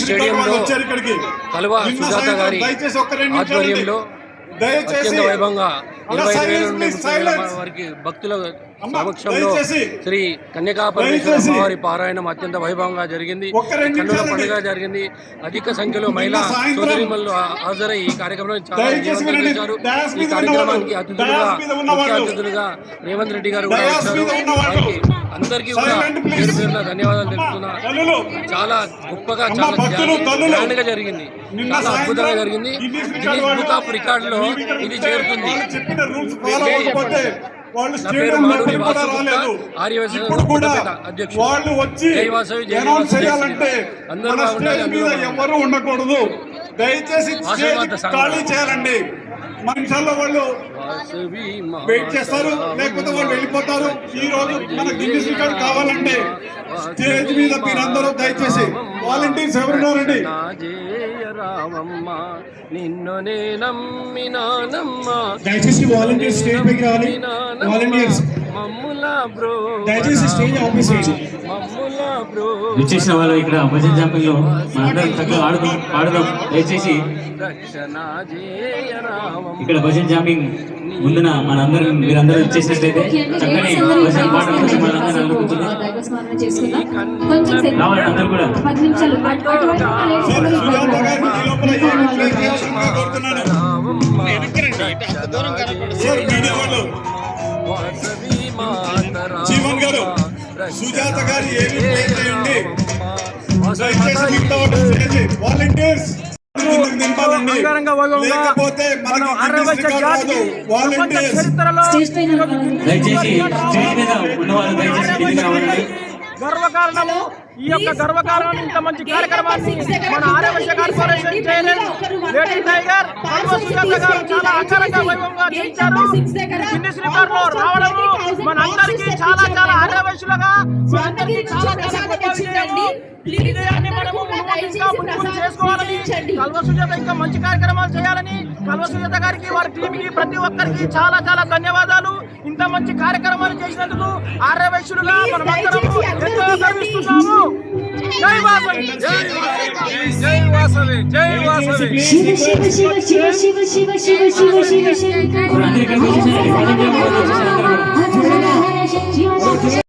స్టేడియంలో కలువ సుజాత గారి ఆధ్వర్యంలో అత్యంత వైభవంగా 25,000 నుండి 30,000 వారికి భక్తుల సమక్షంలో శ్రీ కన్యకా పరమేశ్వర అమ్మవారి పారాయణం అత్యంత వైభవంగా జరిగింది. కన్నుల పండుగ జరిగింది. అధిక సంఖ్యలో మహిళా సోదరిమణులు హాజరై ఈ కార్యక్రమాన్ని చాలా విజయవంతం చేశారు. ఈ కార్యక్రమానికి ముఖ్య అతిథులుగా రేవంత్ రెడ్డి గారు కూడా వచ్చారు. వారికి అందరికీ కూడా పేరు పేరున ధన్యవాదాలు తెలుపుతున్నా. చాలా గొప్పగా చాలా గ్రాండ్ గా జరిగింది. చాలా అద్భుతంగా జరిగింది. గిన్నిస్ బుక్ ఆఫ్ రికార్డులో ఇది చేరుతుంది. నా పేరు మాడూరి వాసుగుప్తా, ఆర్యవైశ్య అధ్యక్షుడు. జై వాసవి, జై వాసవి. అందరూ బాగుండాలి. ఎవరు ఉండకూడదు. దయచేసి ఖాళీ చేయాలండి. మనుషుల్లో వాళ్ళు వెయిట్ చేస్తారు, లేకపోతే వాళ్ళు వెళ్ళిపోతారు. ఈ రోజు మన గిన్నిస్ రికార్డ్ కావాలంటే స్టేజ్ మీద మీరందరూ దయచేసి వాలంటీర్స్ ఎవరున్నారండి? నిన్ను నమ్మినానమ్మా, దయచేసి వాలంటీర్స్ స్టేజ్ పైకి రావాలి. వాలంటీర్స్ దయచేసి స్టేజ్ ఆఫీస్ విచ్చేసిన వాళ్ళు ఇక్కడ భజన జాంపింగ్ లో మనందరం చక్కగా పాడుదాం. దయచేసి ఇక్కడ భజన జాంపింగ్ ముందున మనందరం మీరందరూ ఇచ్చేసినట్లయితే చక్కని భజన పాటలు రావాలి. అందరూ కూడా జీవన్ గారు, సుజాత గారు ఏమి చేయండి. వాలంటీర్స్ గర్వకారణము. ఈ యొక్క గర్వకారణం ఇంత మంచి కార్యక్రమాన్ని మన ఆర్యవైశ్య కార్పొరేషన్ చేయలేదు. లేడీ టైగర్ సుజాత గారు చాలా అంగరంగ వైభవంగా చేశారు. గిన్నిస్ రికార్డులో రావడము మన అందరికీ చాలా చాలా ఆర్యవైశ్యులుగా చేసుకోవాలని, కల్వ సుజాత ఇంకా మంచి కార్యక్రమాలు చేయాలని కల్వ సుజాత గారికి, వారి టీంకి, ప్రతి ఒక్కరికి చాలా చాలా ధన్యవాదాలు. ఇంత మంచి కార్యక్రమాలు చేసినందుకు ఆర్యవైశ్యులుగా మనమందరం ఎంతో గర్విస్తున్నాము. జై వాసవి, జై వాసవి, జై వాసవి. శివ శివ శివ శివ శివ శివ శివ శివ శివ శివ